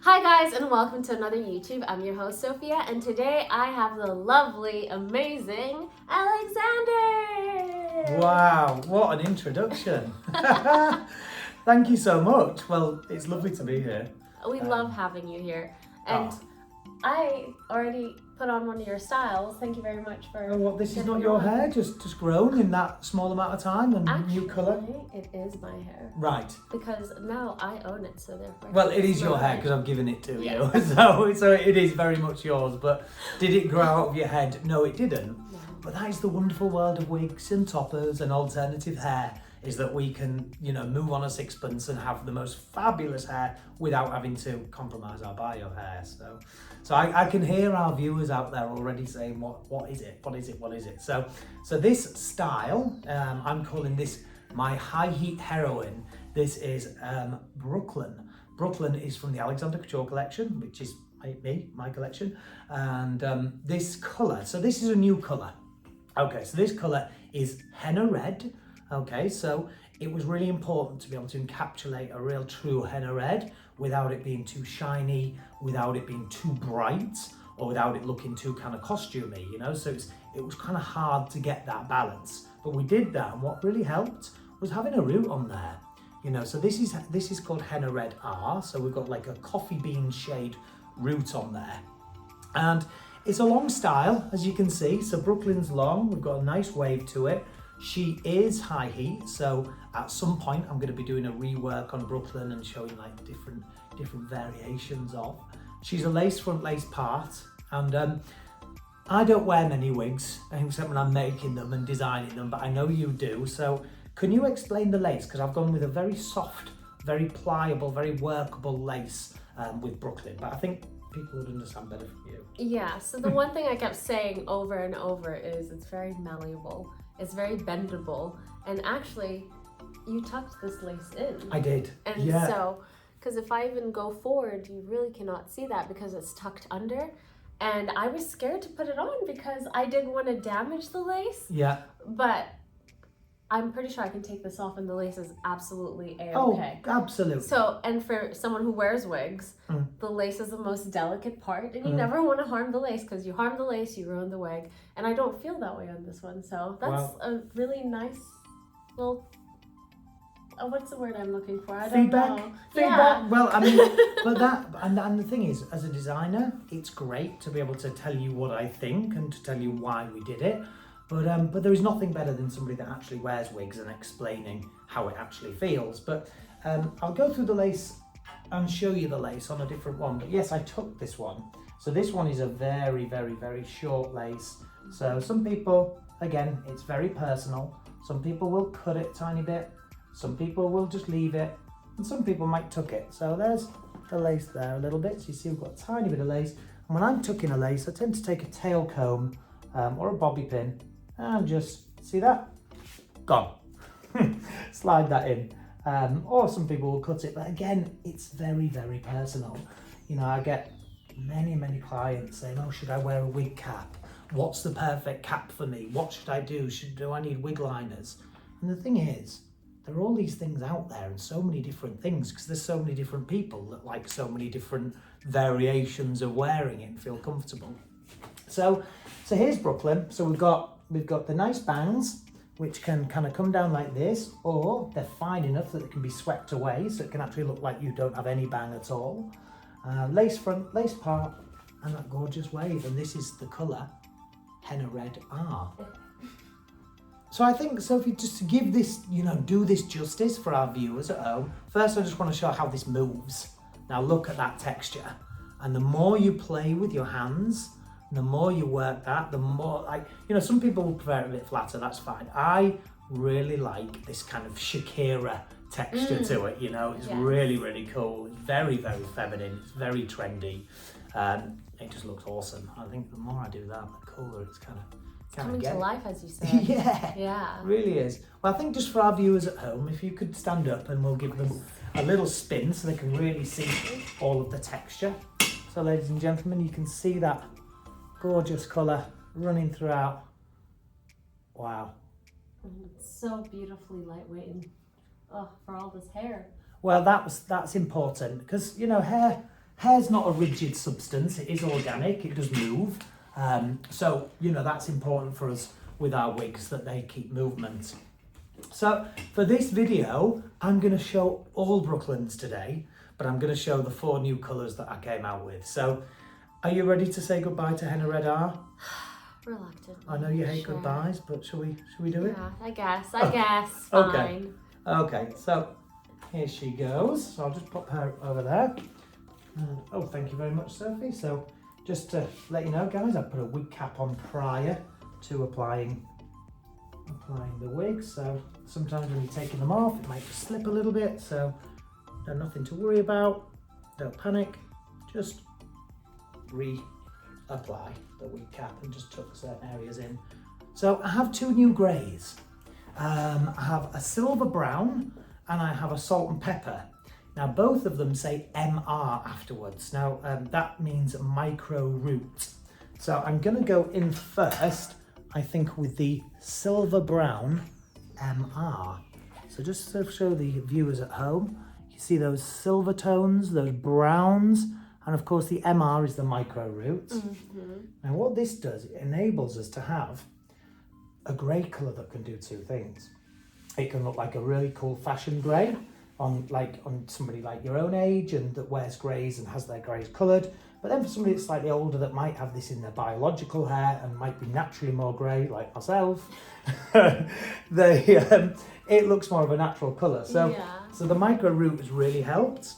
Hi guys, and welcome to another YouTube. I'm your host Sophia, and today I have the lovely, amazing Alexander. Wow, what an introduction. Thank you so much. Well, it's lovely to be here. We love having you here. And I already put on one of your styles. Thank you very much for This is getting not it your on. hair, just grown in that small amount of time and new colour? Actually, it is my hair. Right. Because now I own it, so therefore... Well, it is your hair because I've given it to you. So it is very much yours. But did it grow out of your head? No, it didn't. No. But that is the wonderful world of wigs and toppers and alternative hair, is that we can, move on a sixpence and have the most fabulous hair without having to compromise our bio hair. So I can hear our viewers out there already saying, what is it? What is it? What is it? So this style, I'm calling this my high heat heroine. This is Brooklyn. Brooklyn is from the Alexander Couture collection, which is my collection. And this colour, so this is a new colour. Okay, so this colour is Henna Red. Okay, so it was really important to be able to encapsulate a real true henna red without it being too shiny, without it being too bright, or without it looking too kind of costumey, So it was kind of hard to get that balance. But we did that, and what really helped was having a root on there. So this is called Henna Red R. So we've got like a coffee bean shade root on there. And it's a long style, as you can see. So Brooklyn's long, we've got a nice wave to it. She is high heat, so at some point I'm going to be doing a rework on Brooklyn and showing like different variations of. She's a lace front, lace part, and I don't wear many wigs except when I'm making them and designing them, but I know you do. So can you explain the lace? Because I've gone with a very soft, very pliable, very workable lace with Brooklyn, but I think people would understand better from you. Yeah, so the one thing I kept saying over and over is it's very malleable. It's very bendable, and actually, you tucked this lace in. I did. And yeah. so, because if I even go forward, you really cannot see that because it's tucked under. And I was scared to put it on because I didn't want to damage the lace. Yeah. But I'm pretty sure I can take this off and the lace is absolutely A-okay. Oh, absolutely. So, and for someone who wears wigs, the lace is the most delicate part, and you never want to harm the lace, because you harm the lace, you ruin the wig. And I don't feel that way on this one, so that's a really nice little, what's the word I'm looking for? I don't know. Feedback. Yeah. Well, I mean, but and the thing is, as a designer, it's great to be able to tell you what I think and to tell you why we did it. But there is nothing better than somebody that actually wears wigs and explaining how it actually feels. But I'll go through the lace and show you the lace on a different one. But yes, I took this one. So this one is a very, very, very short lace. So some people, again, it's very personal. Some people will cut it a tiny bit. Some people will just leave it. And some people might tuck it. So there's the lace there a little bit. So you see we've got a tiny bit of lace. And when I'm tucking a lace, I tend to take a tail comb or a bobby pin and just, see that? Gone. Slide that in. Or some people will cut it, but again, it's very, very personal. I get many, many clients saying, oh, should I wear a wig cap? What's the perfect cap for me? What should I do? Do I need wig liners? And the thing is, there are all these things out there and so many different things, because there's so many different people that like so many different variations of wearing it and feel comfortable. So here's Brooklyn. So we've got the nice bangs, which can kind of come down like this, or they're fine enough that it can be swept away, so it can actually look like you don't have any bang at all. Lace front, lace part, and that gorgeous wave. And this is the colour Henna Red R. So I think, Sophie, just to give this, do this justice for our viewers at home, first I just want to show how this moves. Now look at that texture. And the more you play with your hands, the more you work that, the more, some people will prefer it a bit flatter, that's fine. I really like this kind of Shakira texture to it, It's really, really cool. It's very, very feminine. It's very trendy. It just looks awesome. I think the more I do that, the cooler it's kind of coming to life, as you said. Yeah, it really is. Well, I think just for our viewers at home, if you could stand up and we'll give them a little spin so they can really see all of the texture. So ladies and gentlemen, you can see that gorgeous colour running throughout. Wow. It's so beautifully lightweight and for all this hair. Well, that's important because hair Hair's not a rigid substance, it is organic, it does move. So, you know, that's important for us with our wigs, that they keep movement. So for this video, I'm going to show all Brooklands today, but I'm going to show the 4 new colours that I came out with. So are you ready to say goodbye to Henna Red R? Reluctant. I know you hate goodbyes, but shall we do it? Yeah, I guess. Okay. Fine. Okay, so here she goes. So I'll just pop her over there. Oh, thank you very much, Sophie. So just to let you know, guys, I put a wig cap on prior to applying the wig. So sometimes when you're taking them off, it might just slip a little bit. So nothing to worry about. Don't panic. Just reapply the wig cap and just tuck certain areas in. So I have 2 new greys. I have a silver brown and I have a salt and pepper. Now both of them say MR afterwards. Now that means micro root. So I'm going to go in first, I think, with the silver brown MR. So just to show the viewers at home, you see those silver tones, those browns, and of course the MR is the micro root. Now what this does, it enables us to have a grey colour that can do 2 things. It can look like a really cool fashion grey on somebody like your own age and that wears greys and has their greys coloured. But then for somebody that's slightly older that might have this in their biological hair and might be naturally more grey, like myself, it looks more of a natural colour. So the micro root has really helped.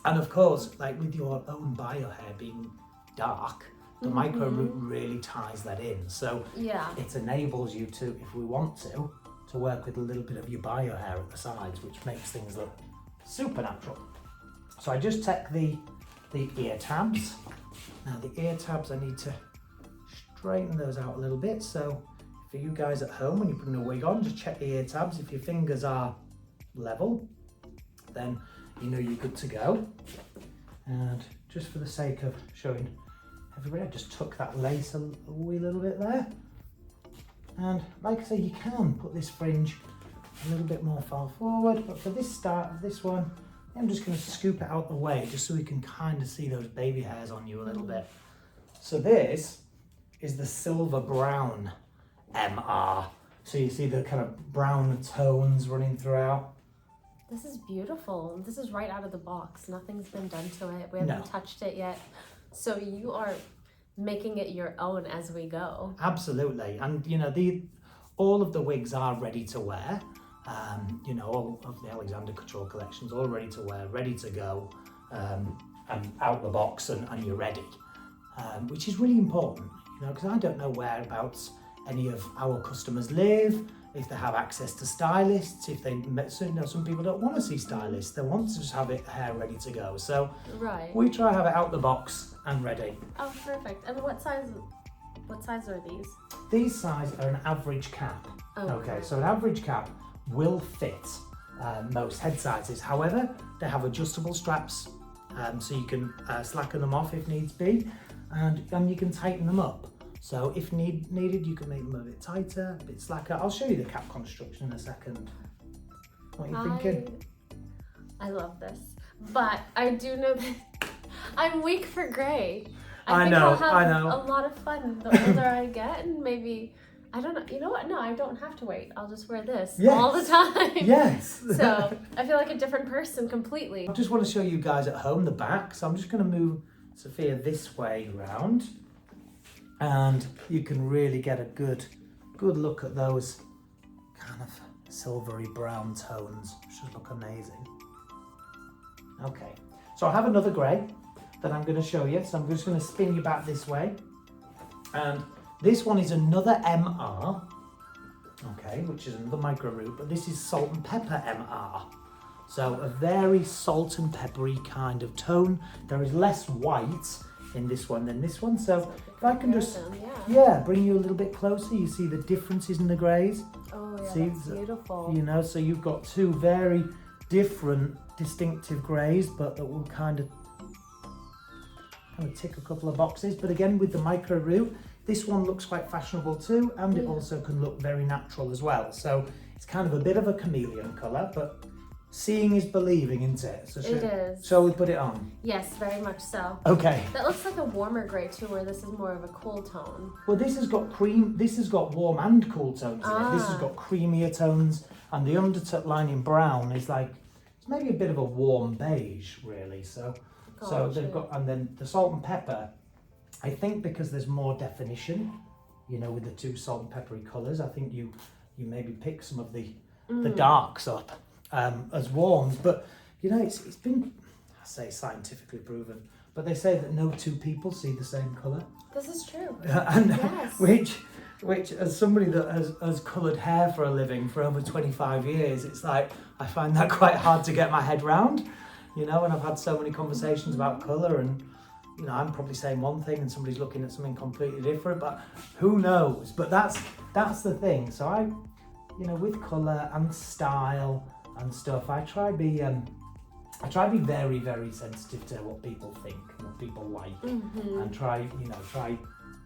And of course, like with your own bio hair being dark, the micro root really ties that in. So it enables you to, if we want to work with a little bit of your bio hair at the sides, which makes things look super natural. So I just take the ear tabs. Now the ear tabs, I need to straighten those out a little bit. So for you guys at home, when you're putting a wig on, just check the ear tabs. If your fingers are level, then you know you're good to go. And just for the sake of showing everybody, I just tuck that lace a wee little bit there. And like I say, you can put this fringe a little bit more far forward, but for this start of this one, I'm just going to scoop it out the way just so we can kind of see those baby hairs on you a little bit. So this is the silver brown MR. So you see the kind of brown tones running throughout. This is beautiful. This is right out of the box. Nothing's been done to it. We haven't touched it yet. So you are making it your own as we go. Absolutely. And you know, all of the wigs are ready to wear. You know, all of the Alexander Couture collections all ready to wear, ready to go, and out the box and you're ready, which is really important, you know, because I don't know whereabouts any of our customers live, if they have access to stylists, if they, you know, some people don't want to see stylists, they want to just have it hair ready to go. So we try to have it out the box and ready. Oh, perfect. And what size are these? These sizes are an average cap. Okay, so an average cap will fit most head sizes. However, they have adjustable straps, so you can slacken them off if needs be, and you can tighten them up. So if needed, you can make them a bit tighter, a bit slacker. I'll show you the cap construction in a second. What are you thinking? I love this, but I do know that I'm weak for grey. I think know. I'll have a lot of fun the older I get, and maybe, I don't know, you know what? No, I don't have to wait. I'll just wear this all the time. Yes. So I feel like a different person completely. I just want to show you guys at home the back. So I'm just going to move Sophia this way round, and you can really get a good look at those kind of silvery brown tones, which should look amazing. Okay, so I have another grey that I'm going to show you. So I'm just going to spin you back this way, and this one is another MR, okay, which is another micro root, but this is salt and pepper MR. So a very salt and peppery kind of tone. There is less white in this one than this one. So if I can just, bring you a little bit closer, you see the differences in the greys. Oh yeah, see, that's beautiful. You know, so you've got 2 very different, distinctive greys, but that will kind of tick a couple of boxes. But again, with the micro root, this one looks quite fashionable too, and it also can look very natural as well. So it's kind of a bit of a chameleon colour, but seeing is believing, isn't it? So It is. Shall we put it on? Yes, very much so. Okay. That looks like a warmer grey too, where this is more of a cool tone. Well, this has got cream. This has got warm and cool tones in it. This has got creamier tones, and the underline in brown is like it's maybe a bit of a warm beige, really. So they've got, and then the salt and pepper. I think because there's more definition, you know, with the two salt and peppery colours. I think you maybe pick some of the darks up as warms, but you know, it's been, I say, scientifically proven. But they say that no two people see the same colour. This is true. And yes. which as somebody that has coloured hair for a living for over 25 years, it's like I find that quite hard to get my head round, you know, and I've had so many conversations about colour, and you know, I'm probably saying one thing and somebody's looking at something completely different, but who knows? But that's the thing. So I, you know, with colour and style and stuff, I try to be very, very sensitive to what people think and what people like, and try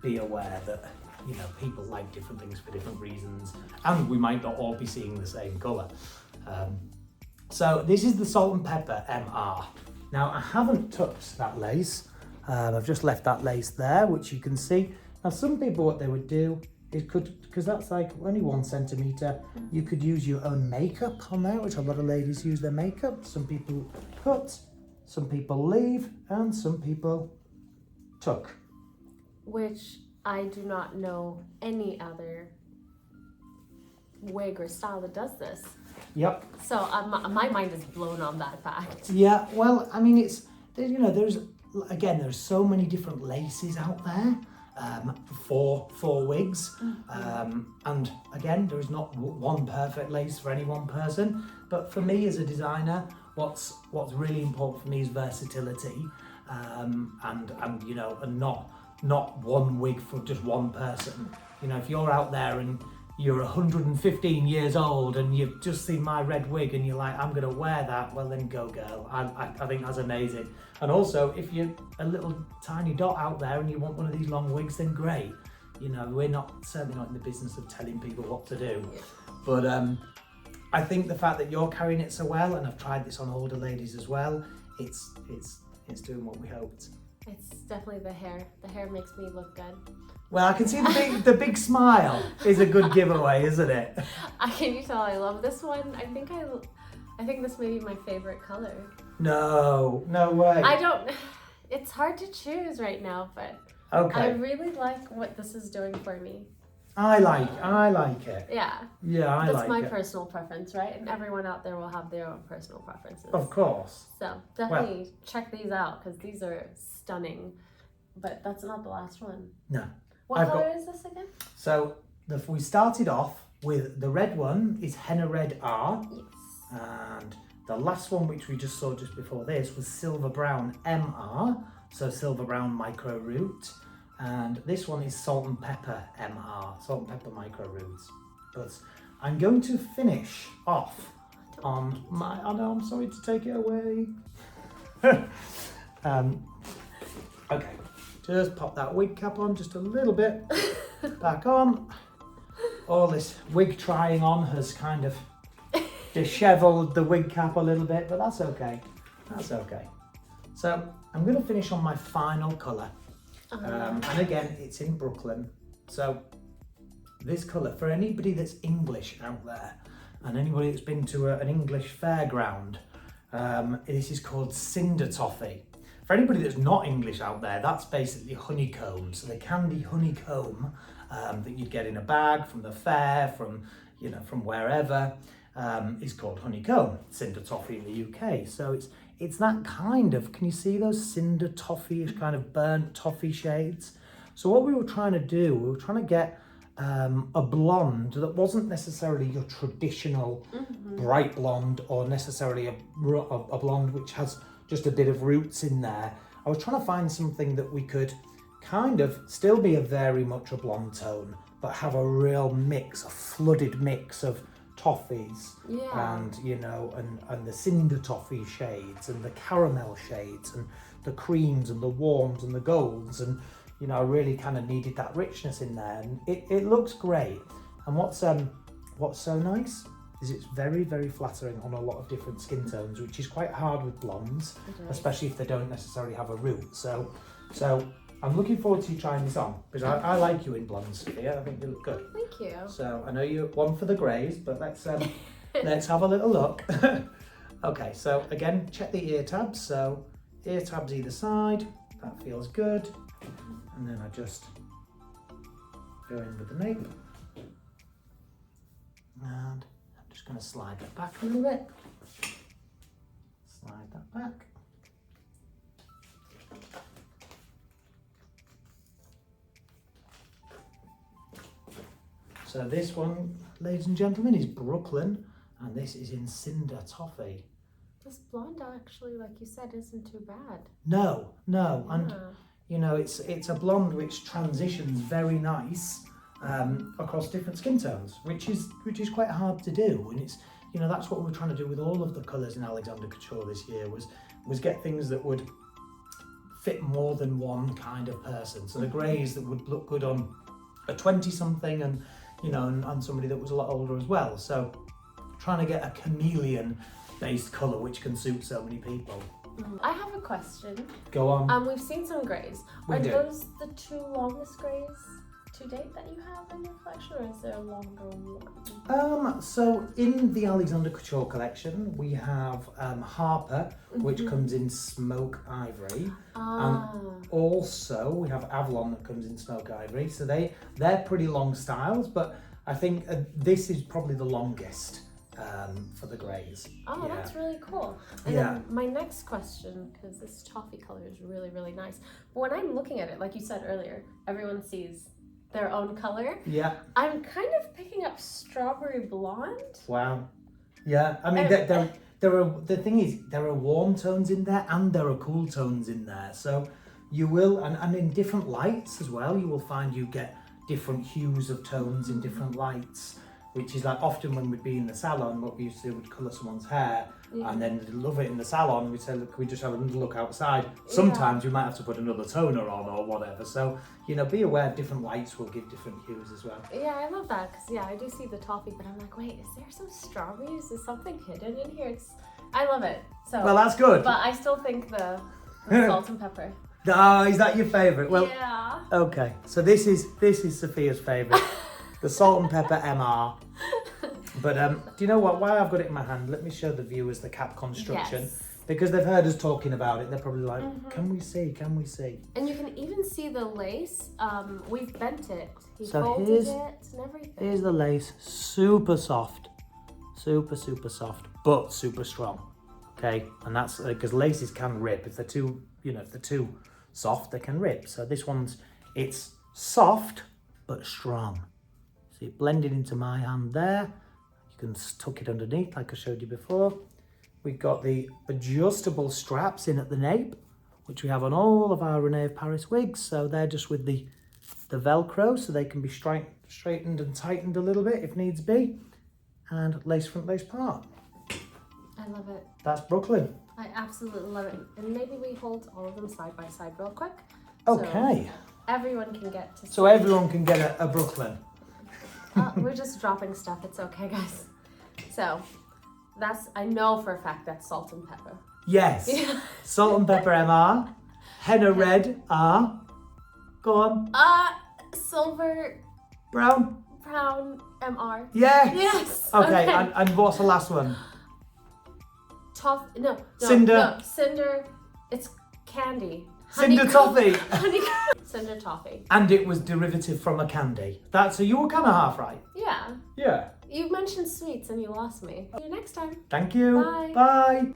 be aware that, you know, people like different things for different reasons, and we might not all be seeing the same colour. So this is the Salt and Pepper MR. Now I haven't touched that lace. I've just left that lace there, which you can see. Now some people, what they would do is because that's like only 1 centimetre, you could use your own makeup on there, which a lot of ladies use their makeup. Some people cut, some people leave, and some people tuck. Which I do not know any other wig or style that does this. Yep. So my mind is blown on that fact. Yeah, well, I mean, it's, you know, there's so many different laces out there for wigs. And again, there is not one perfect lace for any one person. But for me as a designer, what's really important for me is versatility, and you know, and not one wig for just one person. You know, if you're out there and you're 115 years old and you've just seen my red wig and you're like, I'm gonna wear that, well then go girl. I think that's amazing. And also, if you're a little tiny dot out there and you want one of these long wigs, then great. You know, we're certainly not in the business of telling people what to do. But I think the fact that you're carrying it so well, and I've tried this on older ladies as well, it's doing what we hoped. It's definitely the hair. The hair makes me look good. Well, I can see the big smile is a good giveaway, isn't it? Can you tell I love this one? I think this may be my favorite color. No way. It's hard to choose right now, but okay. I really like what this is doing for me. I like it. Yeah. Yeah, I like it. That's my personal preference, right? And everyone out there will have their own personal preferences. Of course. So definitely check these out because these are stunning. But that's not the last one. No. What color is this again? So we started off with the red one is Henna Red R. Yes. And the last one, which we just saw just before this, was Silver Brown MR. So Silver Brown Micro Root. And this one is Salt and Pepper MR, Salt and Pepper Micro Roots. But I'm going to finish off on my, I know, I'm sorry to take it away. Okay, just pop that wig cap on just a little bit, back on. All this wig trying on has kind of dishevelled the wig cap a little bit, but that's okay, that's okay. So I'm going to finish on my final colour. And again, it's in Brooklyn. So this colour, for anybody that's English out there, and anybody that's been to an English fairground, this is called Cinder Toffee. For anybody that's not English out there, that's basically honeycomb. So the candy honeycomb that you'd get in a bag from the fair, from wherever, is called honeycomb, Cinder Toffee in the UK. So it's that kind of, can you see those Cinder Toffee-ish kind of burnt toffee shades? So what we were trying to do, we were trying to get a blonde that wasn't necessarily your traditional bright blonde, or necessarily a blonde which has just a bit of roots in there. I was trying to find something that we could kind of still be very much a blonde tone, but have a real mix, a flooded mix of toffees, and and the Cinder Toffee shades and the caramel shades and the creams and the warms and the golds, and I really kind of needed that richness in there, and it looks great. And what's so nice is it's very, very flattering on a lot of different skin tones, which is quite hard with blondes, especially if they don't necessarily have a root. So I'm looking forward to you trying this on, because I like you in blondes, Sophia. I think you look good. Thank you. So I know you're one for the greys, but let's have a little look. Okay, so again, check the ear tabs. So ear tabs either side, that feels good. And then I just go in with the nape. And I'm just going to slide that back a little bit. Slide that back. So this one, ladies and gentlemen, is Brooklyn, and this is in Cinder Toffee. This blonde actually, like you said, isn't too bad. No, and Yeah. you know, it's a blonde which transitions very nice across different skin tones, which is quite hard to do. And it's, you know, that's what we're trying to do with all of the colours in Alexander Couture this year, was get things that would fit more than one kind of person. So the greys that would look good on a 20-something, and you know, and somebody that was a lot older as well. So trying to get a chameleon-based colour which can suit so many people. I have a question. Go on. We've seen some greys. We Are do. those the two longest greys to date that you have in your collection, or is there a longer one? So in the Alexander Couture collection, we have Harper, which comes in smoke ivory, and also we have Avalon that comes in smoke ivory. So they're pretty long styles, but I think this is probably the longest for the greys. Oh, Yeah. that's really cool. And then my next question, because this toffee color is really, really nice. But when I'm looking at it, like you said earlier, everyone sees their own color. Yeah. I'm kind of picking up strawberry blonde. Wow. Yeah. I mean, the thing is, there are warm tones in there and there are cool tones in there. So you will, and in different lights as well, you will find you get different hues of tones in different lights, which is like often when we'd be in the salon, what we used to do, we'd colour someone's hair, and then they'd love it in the salon, we'd say, look, can we just have another look outside? Sometimes we might have to put another toner on or whatever. So, you know, be aware different lights will give different hues as well. Yeah, I love that, because I do see the toffee, but I'm like, wait, is there some strawberries? Is something hidden in here? I love it. So, well, that's good. But I still think the salt and pepper. Oh, is that your favourite? Well, yeah. Okay, so this is Sophia's favourite, the salt and pepper MR. But do you know what? While I've got it in my hand, let me show the viewers the cap construction. Yes. Because they've heard us talking about it, they're probably like, can we see? Can we see? And you can even see the lace. We've bent it. He So folded here's- it and everything. Here's the lace, super soft, super soft, but super strong. Okay, and that's because laces can rip if they're too, if they're too soft, they can rip. So this one's, it's soft but strong. See it blended into my hand there. You can tuck it underneath like I showed you before. We've got the adjustable straps in at the nape, which we have on all of our Renee of Paris wigs. So they're just with the Velcro, so they can be straightened and tightened a little bit if needs be. And lace front, lace part. I love it. That's Brooklyn. I absolutely love it. And maybe we hold all of them side by side real quick. Okay. So everyone can get to see. So everyone can get a Brooklyn. We're just dropping stuff. It's okay, guys. So I know for a fact that's salt and pepper. Yes. Salt and pepper MR. Henna Red R. Go on. Silver Brown. MR. Yes. Yes. Okay. And what's the last one? No. Cinder. No, Cinder. It's candy. Cinder Toffee. Cinder Toffee. And it was derivative from a candy. So you were kind of half right. Yeah. Yeah. You mentioned sweets and you lost me. See you next time. Thank you. Bye. Bye.